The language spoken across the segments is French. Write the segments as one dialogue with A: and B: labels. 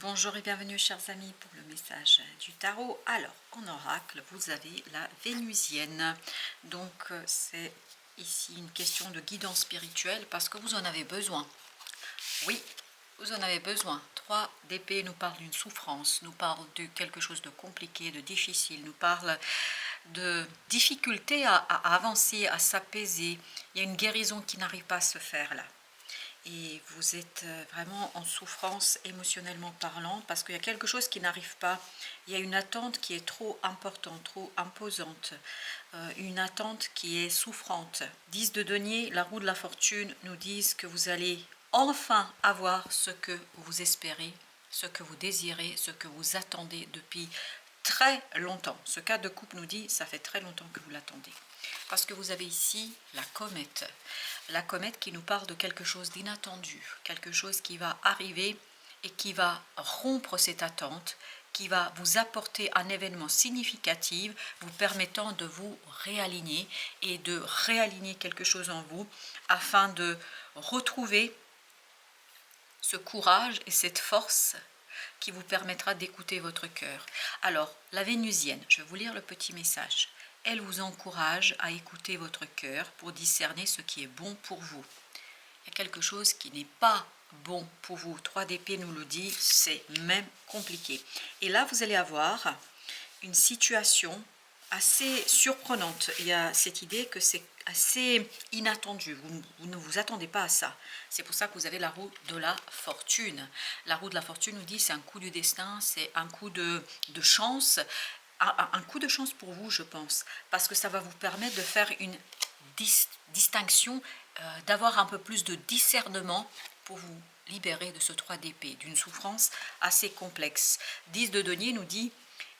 A: Bonjour et bienvenue chers amis pour le message du tarot. Alors en oracle vous avez la Vénusienne, donc c'est ici une question de guidance spirituelle parce que vous en avez besoin. Oui, vous en avez besoin. 3 d'épée nous parle d'une souffrance, nous parle de quelque chose de compliqué, de difficile, nous parle de difficulté à avancer, à s'apaiser. Il y a une guérison qui n'arrive pas à se faire là. Et vous êtes vraiment en souffrance émotionnellement parlant parce qu'il y a quelque chose qui n'arrive pas. Il y a une attente qui est trop importante, trop imposante, une attente qui est souffrante. 10 de denier, la roue de la fortune nous disent que vous allez enfin avoir ce que vous espérez, ce que vous désirez, ce que vous attendez depuis très longtemps. Ce cas de coupe nous dit ça fait très longtemps que vous l'attendez. Parce que vous avez ici la comète qui nous parle de quelque chose d'inattendu, quelque chose qui va arriver et qui va rompre cette attente, qui va vous apporter un événement significatif, vous permettant de vous réaligner et de réaligner quelque chose en vous afin de retrouver ce courage et cette force qui vous permettra d'écouter votre cœur. Alors, la Vénusienne, je vais vous lire le petit message. Elle vous encourage à écouter votre cœur pour discerner ce qui est bon pour vous. Il y a quelque chose qui n'est pas bon pour vous. 3 d'épée nous le dit, c'est même compliqué. Et là, vous allez avoir une situation assez surprenante. Il y a cette idée que c'est assez inattendu. Vous ne vous attendez pas à ça. C'est pour ça que vous avez la roue de la fortune. La roue de la fortune nous dit c'est un coup du destin, c'est un coup de chance. Un coup de chance pour vous, je pense, parce que ça va vous permettre de faire une distinction, d'avoir un peu plus de discernement pour vous libérer de ce 3 d'épée, d'une souffrance assez complexe. 10 de denier nous dit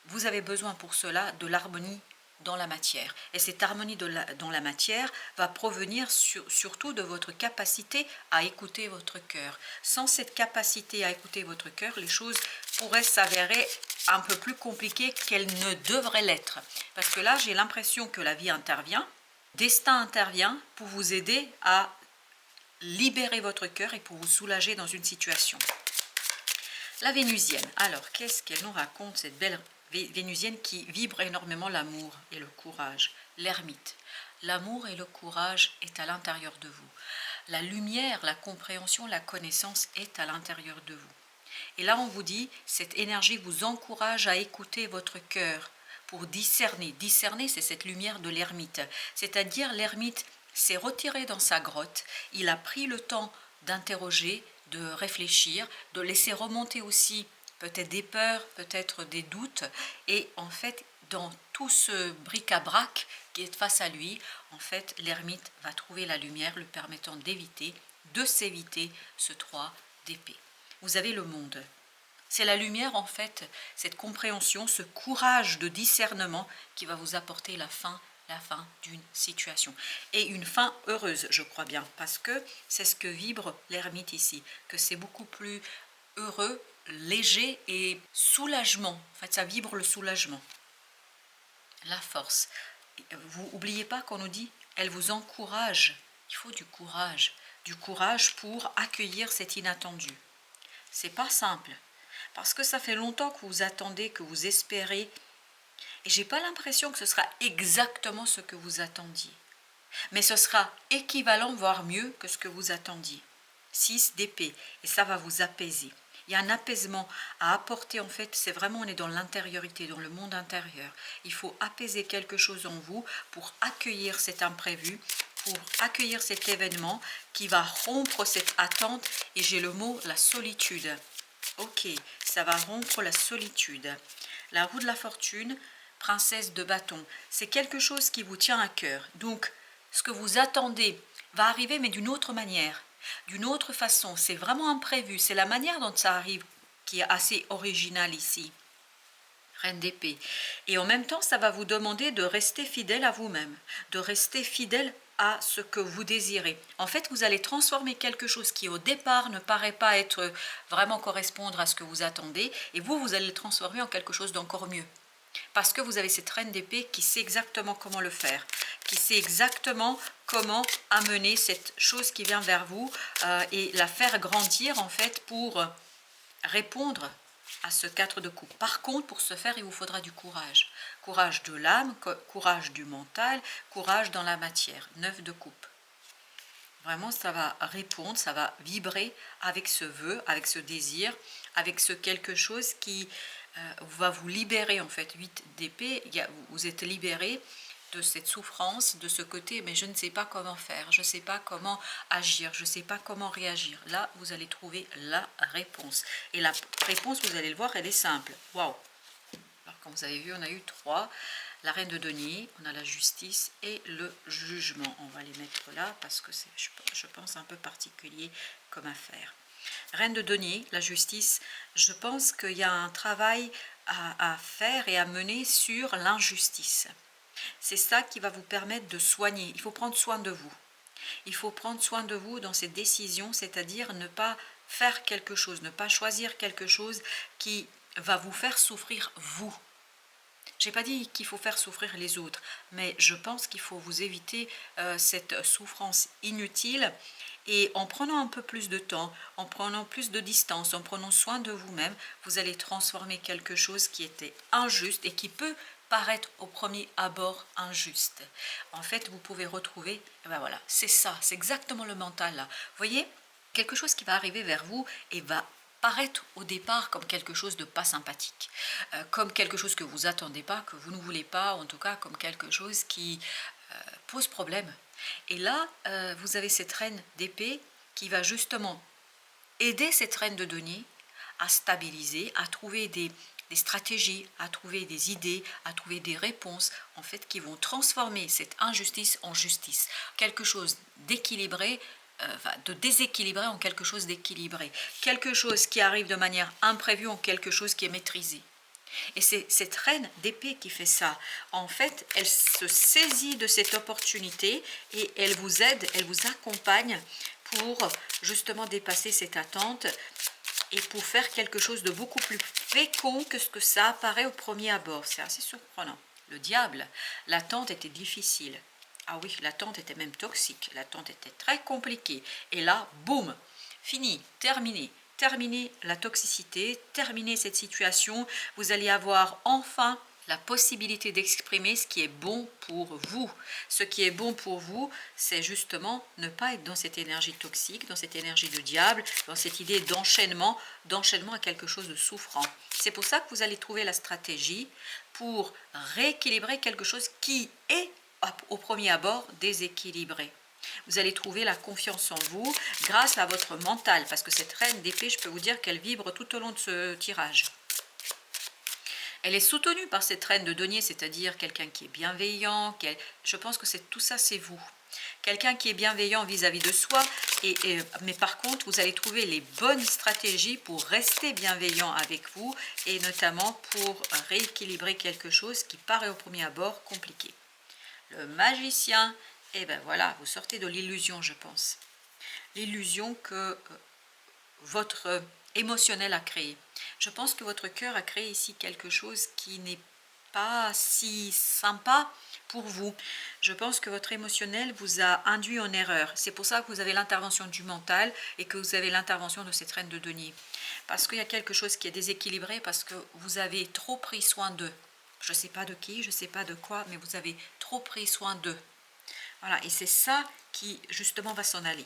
A: vous avez besoin pour cela de l'harmonie dans la matière. Et cette harmonie dans la matière va provenir surtout de votre capacité à écouter votre cœur. Sans cette capacité à écouter votre cœur, les choses pourraient s'avérer un peu plus compliquées qu'elles ne devraient l'être. Parce que là, j'ai l'impression que la vie intervient, destin intervient pour vous aider à libérer votre cœur et pour vous soulager dans une situation. La Vénusienne, alors qu'est-ce qu'elle nous raconte, cette belle Vénusienne qui vibre énormément l'amour et le courage? L'ermite. L'amour et le courage est à l'intérieur de vous. La lumière, la compréhension, la connaissance est à l'intérieur de vous. Et là, on vous dit, cette énergie vous encourage à écouter votre cœur pour discerner. Discerner, c'est cette lumière de l'ermite. C'est-à-dire, l'ermite s'est retiré dans sa grotte, il a pris le temps d'interroger, de réfléchir, de laisser remonter aussi peut-être des peurs, peut-être des doutes. Et en fait, dans tout ce bric-à-brac qui est face à lui, en fait, l'ermite va trouver la lumière lui permettant de s'éviter ce 3 d'épée. Vous avez le monde. C'est la lumière, en fait, cette compréhension, ce courage de discernement qui va vous apporter la fin d'une situation. Et une fin heureuse, je crois bien, parce que c'est ce que vibre l'ermite ici, que c'est beaucoup plus heureux, léger et soulagement. En fait, ça vibre le soulagement. La force. Vous n'oubliez pas qu'on nous dit, elle vous encourage. Il faut du courage pour accueillir cet inattendu. C'est pas simple, parce que ça fait longtemps que vous attendez, que vous espérez, et j'ai pas l'impression que ce sera exactement ce que vous attendiez. Mais ce sera équivalent, voire mieux que ce que vous attendiez. 6 d'épée, et ça va vous apaiser. Il y a un apaisement à apporter, en fait, c'est vraiment, on est dans l'intériorité, dans le monde intérieur. Il faut apaiser quelque chose en vous pour accueillir cet imprévu, pour accueillir cet événement qui va rompre cette attente, et j'ai le mot la solitude. Ok, ça va rompre la solitude. La roue de la fortune, princesse de bâton, c'est quelque chose qui vous tient à cœur. Donc, ce que vous attendez va arriver, mais d'une autre manière, d'une autre façon. C'est vraiment imprévu. C'est la manière dont ça arrive qui est assez originale ici. Reine d'épée. Et en même temps, ça va vous demander de rester fidèle à vous-même, de rester fidèle à ce que vous désirez. En fait, vous allez transformer quelque chose qui au départ ne paraît pas être vraiment correspondre à ce que vous attendez, et vous allez le transformer en quelque chose d'encore mieux. Parce que vous avez cette reine d'épée qui sait exactement comment le faire, qui sait exactement comment amener cette chose qui vient vers vous et la faire grandir en fait pour répondre à ce 4 de coupe. Par contre, pour ce faire, il vous faudra du courage. Courage de l'âme, courage du mental, courage dans la matière. 9 de coupe. Vraiment, ça va répondre, ça va vibrer avec ce vœu, avec ce désir, avec ce quelque chose qui va vous libérer en fait. 8 d'épée, vous êtes libéré de cette souffrance, de ce côté, mais je ne sais pas comment faire, je ne sais pas comment agir, je ne sais pas comment réagir. Là, vous allez trouver la réponse. Et la réponse, vous allez le voir, elle est simple. Waouh! Alors, comme vous avez vu, on a eu 3. La reine de denier, on a la justice et le jugement. On va les mettre là parce que c'est, je pense, un peu particulier comme affaire. Reine de denier, la justice, je pense qu'il y a un travail à faire et à mener sur l'injustice. C'est ça qui va vous permettre de soigner. Il faut prendre soin de vous. Il faut prendre soin de vous dans ces décisions, c'est-à-dire ne pas faire quelque chose, ne pas choisir quelque chose qui va vous faire souffrir vous. Je n'ai pas dit qu'il faut faire souffrir les autres, mais je pense qu'il faut vous éviter cette souffrance inutile et en prenant un peu plus de temps, en prenant plus de distance, en prenant soin de vous-même, vous allez transformer quelque chose qui était injuste et qui peut paraître au premier abord injuste. En fait, vous pouvez retrouver, ben voilà, c'est ça, c'est exactement le mental là. Vous voyez, quelque chose qui va arriver vers vous et va paraître au départ comme quelque chose de pas sympathique, comme quelque chose que vous attendez pas, que vous ne voulez pas, en tout cas comme quelque chose qui pose problème. Et là, vous avez cette reine d'épée qui va justement aider cette reine de denier à stabiliser, à trouver des stratégies, à trouver des idées, à trouver des réponses, en fait, qui vont transformer cette injustice en justice. Quelque chose d'équilibré, de déséquilibré en quelque chose d'équilibré. Quelque chose qui arrive de manière imprévue en quelque chose qui est maîtrisé. Et c'est cette reine d'épée qui fait ça. En fait, elle se saisit de cette opportunité et elle vous aide, elle vous accompagne pour justement dépasser cette attente et pour faire quelque chose de beaucoup plus fécond que ce que ça apparaît au premier abord. C'est assez surprenant. Le diable, l'attente était difficile. Ah oui, l'attente était même toxique. L'attente était très compliquée. Et là, boum, fini, terminé. Terminer la toxicité, terminer cette situation. Vous allez avoir enfin la possibilité d'exprimer ce qui est bon pour vous. Ce qui est bon pour vous, c'est justement ne pas être dans cette énergie toxique, dans cette énergie de diable, dans cette idée d'enchaînement à quelque chose de souffrant. C'est pour ça que vous allez trouver la stratégie pour rééquilibrer quelque chose qui est au premier abord déséquilibré. Vous allez trouver la confiance en vous grâce à votre mental, parce que cette reine d'épée, je peux vous dire qu'elle vibre tout au long de ce tirage. Elle est soutenue par cette reine de denier, c'est-à-dire quelqu'un qui est bienveillant. Je pense que tout ça, c'est vous. Quelqu'un qui est bienveillant vis-à-vis de soi, mais par contre, vous allez trouver les bonnes stratégies pour rester bienveillant avec vous et notamment pour rééquilibrer quelque chose qui paraît au premier abord compliqué. Le magicien, et bien voilà, vous sortez de l'illusion, je pense. L'illusion que votre émotionnel a créé. Je pense que votre cœur a créé ici quelque chose qui n'est pas si sympa pour vous. Je pense que votre émotionnel vous a induit en erreur. C'est pour ça que vous avez l'intervention du mental et que vous avez l'intervention de cette reine de denier. Parce qu'il y a quelque chose qui est déséquilibré, parce que vous avez trop pris soin d'eux. Je ne sais pas de qui, je ne sais pas de quoi, mais vous avez trop pris soin d'eux. Voilà, et c'est ça qui justement va s'en aller.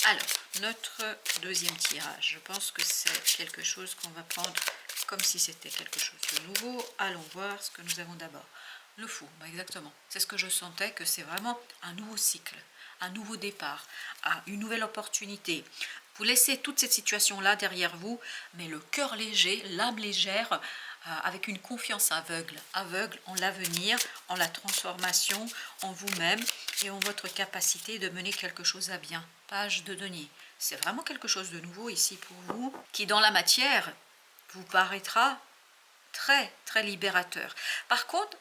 A: Alors, notre deuxième tirage, je pense que c'est quelque chose qu'on va prendre comme si c'était quelque chose de nouveau. Allons voir ce que nous avons d'abord. Le fou, exactement. C'est ce que je sentais, que c'est vraiment un nouveau cycle, un nouveau départ, une nouvelle opportunité. Vous laissez toute cette situation-là derrière vous, mais le cœur léger, l'âme légère, avec une confiance aveugle en l'avenir, en la transformation, en vous-même et en votre capacité de mener quelque chose à bien. Page de denier. C'est vraiment quelque chose de nouveau ici pour vous, qui dans la matière vous paraîtra très, très libérateur. Par contre,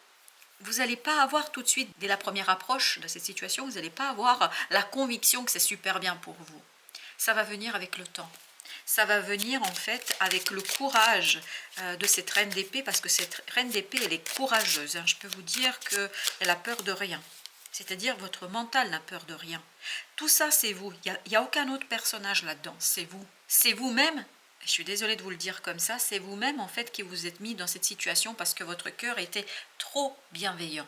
A: vous n'allez pas avoir tout de suite, dès la première approche de cette situation, vous n'allez pas avoir la conviction que c'est super bien pour vous. Ça va venir avec le temps. Ça va venir en fait avec le courage de cette reine d'épée, parce que cette reine d'épée, elle est courageuse. Je peux vous dire qu'elle a peur de rien. C'est-à-dire votre mental n'a peur de rien. Tout ça, c'est vous. Il n'y a aucun autre personnage là-dedans. C'est vous. C'est vous-même je suis désolée de vous le dire comme ça, c'est vous-même en fait qui vous êtes mis dans cette situation parce que votre cœur était trop bienveillant.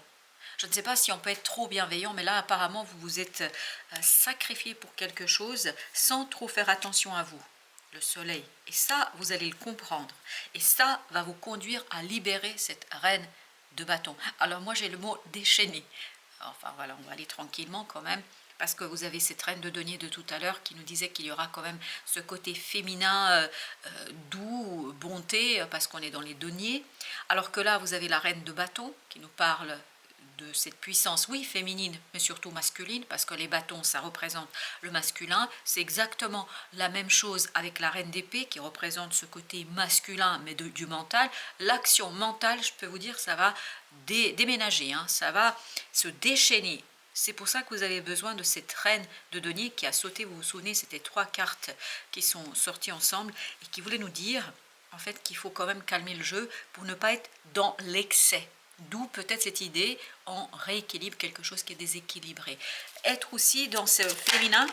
A: Je ne sais pas si on peut être trop bienveillant, mais là apparemment vous vous êtes sacrifié pour quelque chose sans trop faire attention à vous. Le soleil. Et ça, vous allez le comprendre. Et ça va vous conduire à libérer cette reine de bâton. Alors moi j'ai le mot déchaîner. Enfin voilà, on va aller tranquillement quand même. Parce que vous avez cette reine de denier de tout à l'heure qui nous disait qu'il y aura quand même ce côté féminin, doux, bonté, parce qu'on est dans les deniers. Alors que là, vous avez la reine de bâton qui nous parle de cette puissance, oui, féminine, mais surtout masculine, parce que les bâtons, ça représente le masculin. C'est exactement la même chose avec la reine d'épée, qui représente ce côté masculin, mais du mental. L'action mentale, je peux vous dire, ça va déménager, hein, ça va se déchaîner. C'est pour ça que vous avez besoin de cette reine de denier qui a sauté, vous vous souvenez, c'était 3 cartes qui sont sorties ensemble et qui voulaient nous dire, en fait, qu'il faut quand même calmer le jeu pour ne pas être dans l'excès. D'où peut-être cette idée, on rééquilibre quelque chose qui est déséquilibré. Être aussi dans ce féminin,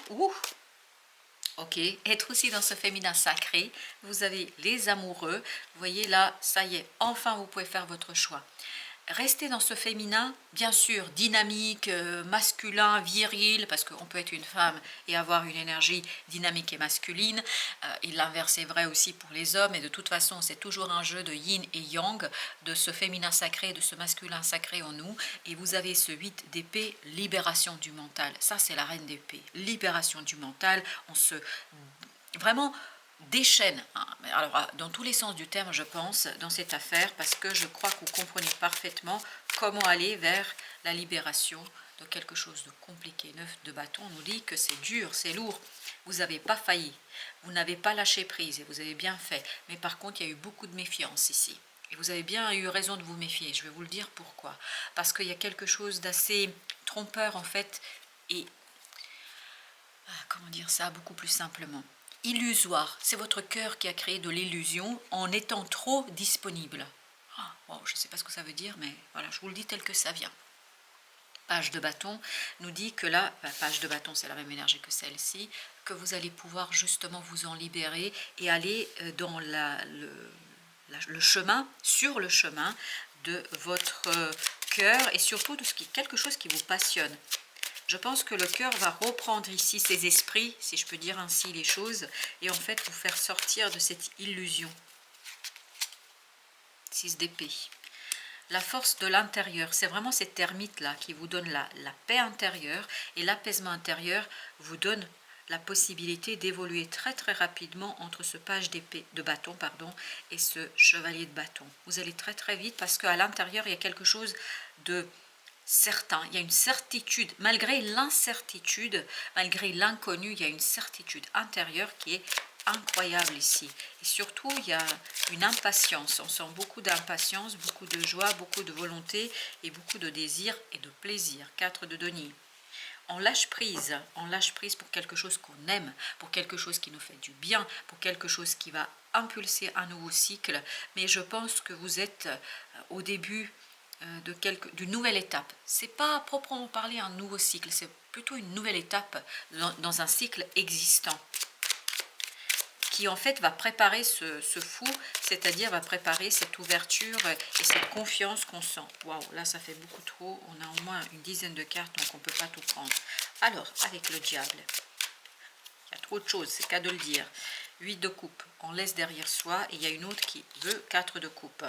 A: ok, être aussi dans ce féminin sacré, vous avez les amoureux, vous voyez là, ça y est, enfin vous pouvez faire votre choix. Restez dans ce féminin, bien sûr, dynamique, masculin, viril, parce qu'on peut être une femme et avoir une énergie dynamique et masculine. Et l'inverse est vrai aussi pour les hommes. Et de toute façon, c'est toujours un jeu de yin et yang, de ce féminin sacré, de ce masculin sacré en nous. Et vous avez ce 8 d'épée, libération du mental. Ça, c'est la reine d'épée. Libération du mental. On se... Vraiment déchaîne, hein. Alors dans tous les sens du terme je pense, dans cette affaire, parce que je crois que vous comprenez parfaitement comment aller vers la libération de quelque chose de compliqué. 9 de bâton nous dit que c'est dur, c'est lourd, vous n'avez pas failli, vous n'avez pas lâché prise et vous avez bien fait, mais par contre il y a eu beaucoup de méfiance ici. Et vous avez bien eu raison de vous méfier, je vais vous le dire pourquoi. Parce qu'il y a quelque chose d'assez trompeur en fait, et comment dire ça beaucoup plus simplement, illusoire. C'est votre cœur qui a créé de l'illusion en étant trop disponible. Wow, je ne sais pas ce que ça veut dire, mais voilà, je vous le dis tel que ça vient. Page de bâton nous dit que là, page de bâton, c'est la même énergie que celle-ci, que vous allez pouvoir justement vous en libérer et aller dans le chemin, sur le chemin de votre cœur et surtout de quelque chose qui vous passionne. Je pense que le cœur va reprendre ici ses esprits, si je peux dire ainsi les choses, et en fait vous faire sortir de cette illusion. 6 d'épée. La force de l'intérieur, c'est vraiment cette ermite-là qui vous donne la paix intérieure, et l'apaisement intérieur vous donne la possibilité d'évoluer très très rapidement entre ce page d'épée, de bâton, pardon, et ce chevalier de bâton. Vous allez très très vite parce qu'à l'intérieur il y a quelque chose de certain, il y a une certitude, malgré l'incertitude, malgré l'inconnu, il y a une certitude intérieure qui est incroyable ici. Et surtout, il y a une impatience, on sent beaucoup d'impatience, beaucoup de joie, beaucoup de volonté et beaucoup de désir et de plaisir. 4 de denier. On lâche prise pour quelque chose qu'on aime, pour quelque chose qui nous fait du bien, pour quelque chose qui va impulser un nouveau cycle. Mais je pense que vous êtes au début d'une nouvelle étape. C'est pas proprement parler un nouveau cycle, c'est plutôt une nouvelle étape dans un cycle existant qui en fait va préparer ce fou, c'est-à-dire va préparer cette ouverture et cette confiance qu'on sent. Waouh, là ça fait beaucoup trop, on a au moins une dizaine de cartes donc on ne peut pas tout prendre. Alors avec le diable, il y a trop de choses, c'est qu'à de le dire. 8 de coupe, on laisse derrière soi et il y a une autre qui veut 4 de coupe.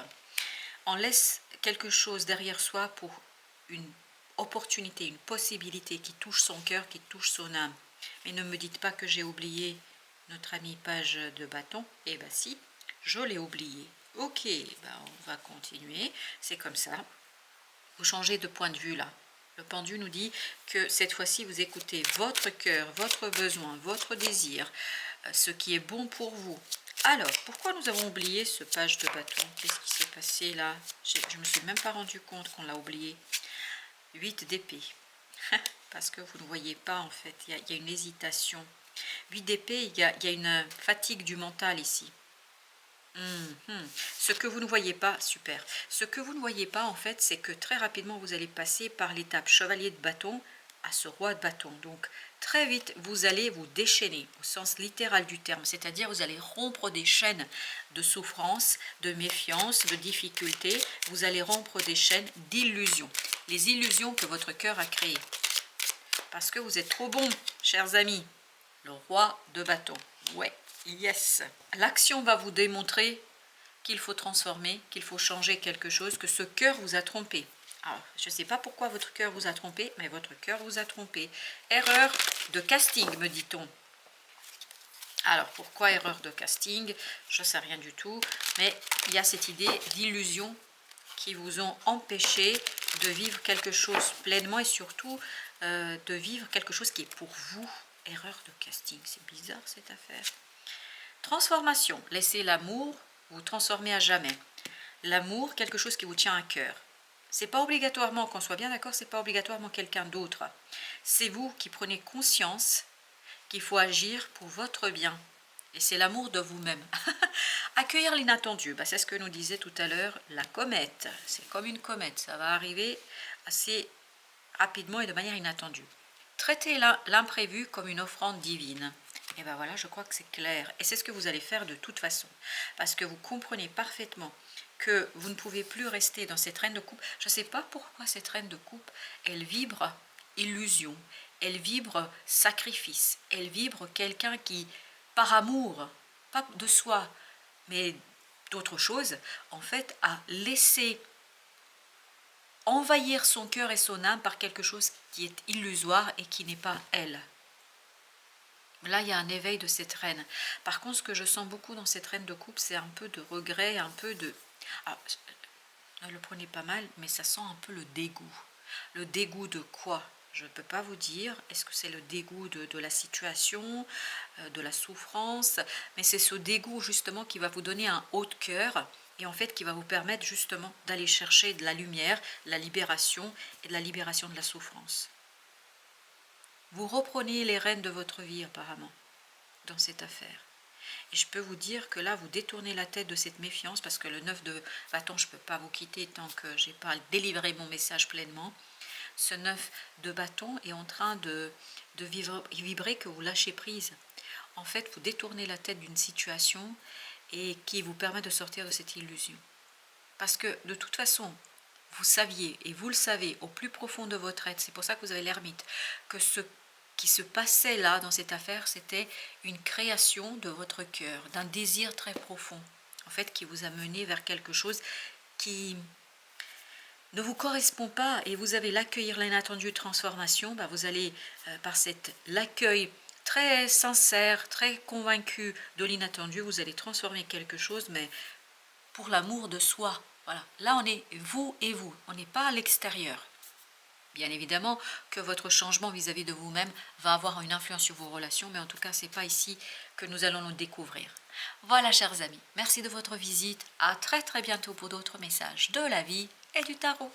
A: On laisse quelque chose derrière soi pour une opportunité, une possibilité qui touche son cœur, qui touche son âme. Mais ne me dites pas que j'ai oublié notre ami page de bâton. Eh bien si, je l'ai oublié. Ok, ben on va continuer. C'est comme ça. Vous changez de point de vue là. Le pendu nous dit que cette fois-ci, vous écoutez votre cœur, votre besoin, votre désir, ce qui est bon pour vous. Alors, pourquoi nous avons oublié ce page de bâton? Qu'est-ce qui s'est passé là? Je ne me suis même pas rendu compte qu'on l'a oublié. 8 d'épée. Parce que vous ne voyez pas en fait, il y a une hésitation. 8 d'épée, il y a une fatigue du mental ici. Ce que vous ne voyez pas, super. Ce que vous ne voyez pas en fait, c'est que très rapidement vous allez passer par l'étape chevalier de bâton à ce roi de bâton. Donc très vite, vous allez vous déchaîner au sens littéral du terme, c'est-à-dire vous allez rompre des chaînes de souffrance, de méfiance, de difficulté. Vous allez rompre des chaînes d'illusions, les illusions que votre cœur a créées. Parce que vous êtes trop bon, chers amis. Le roi de bâton. Ouais, yes. L'action va vous démontrer qu'il faut transformer, qu'il faut changer quelque chose, que ce cœur vous a trompé. Alors, je ne sais pas pourquoi votre cœur vous a trompé, mais votre cœur vous a trompé. Erreur de casting, me dit-on. Alors, pourquoi erreur de casting? Je ne sais rien du tout, mais il y a cette idée d'illusion qui vous ont empêché de vivre quelque chose pleinement et surtout de vivre quelque chose qui est pour vous. Erreur de casting, c'est bizarre cette affaire. Transformation, laissez l'amour vous transformer à jamais. L'amour, quelque chose qui vous tient à cœur. C'est pas obligatoirement, qu'on soit bien d'accord, c'est pas obligatoirement quelqu'un d'autre. C'est vous qui prenez conscience qu'il faut agir pour votre bien. Et c'est l'amour de vous-même. Accueillir l'inattendu, c'est ce que nous disait tout à l'heure la comète. C'est comme une comète, ça va arriver assez rapidement et de manière inattendue. Traitez l'imprévu comme une offrande divine. Et bien voilà, je crois que c'est clair. Et c'est ce que vous allez faire de toute façon. Parce que vous comprenez parfaitement que vous ne pouvez plus rester dans cette reine de coupe. Je ne sais pas pourquoi cette reine de coupe, elle vibre illusion, elle vibre sacrifice, elle vibre quelqu'un qui, par amour, pas de soi, mais d'autre chose, en fait, a laissé envahir son cœur et son âme par quelque chose qui est illusoire et qui n'est pas elle. Là, il y a un éveil de cette reine. Par contre, ce que je sens beaucoup dans cette reine de coupe, c'est un peu de regret, un peu de... Alors, ne le prenez pas mal, mais ça sent un peu le dégoût. Le dégoût de quoi? Je ne peux pas vous dire. Est-ce que c'est le dégoût de la situation, de la souffrance? Mais c'est ce dégoût justement qui va vous donner un haut de cœur et en fait qui va vous permettre justement d'aller chercher de la lumière, la libération et de la libération de la souffrance. Vous reprenez les rênes de votre vie apparemment dans cette affaire. Et je peux vous dire que là, vous détournez la tête de cette méfiance parce que le 9 de bâton, je ne peux pas vous quitter tant que je n'ai pas délivré mon message pleinement. Ce 9 de bâton est en train de vibrer que vous lâchez prise. En fait, vous détournez la tête d'une situation et qui vous permet de sortir de cette illusion. Parce que de toute façon, vous saviez, et vous le savez, au plus profond de votre être, c'est pour ça que vous avez l'ermite, que ce qui se passait là dans cette affaire, c'était une création de votre cœur, d'un désir très profond, en fait, qui vous a mené vers quelque chose qui ne vous correspond pas, et vous avez l'accueillir l'inattendu transformation, vous allez, par l'accueil très sincère, très convaincu de l'inattendu, vous allez transformer quelque chose, mais pour l'amour de soi. Voilà. Là, on est vous et vous, on n'est pas à l'extérieur. Bien évidemment que votre changement vis-à-vis de vous-même va avoir une influence sur vos relations, mais en tout cas, ce n'est pas ici que nous allons nous découvrir. Voilà, chers amis, merci de votre visite. À très très bientôt pour d'autres messages de la vie et du tarot.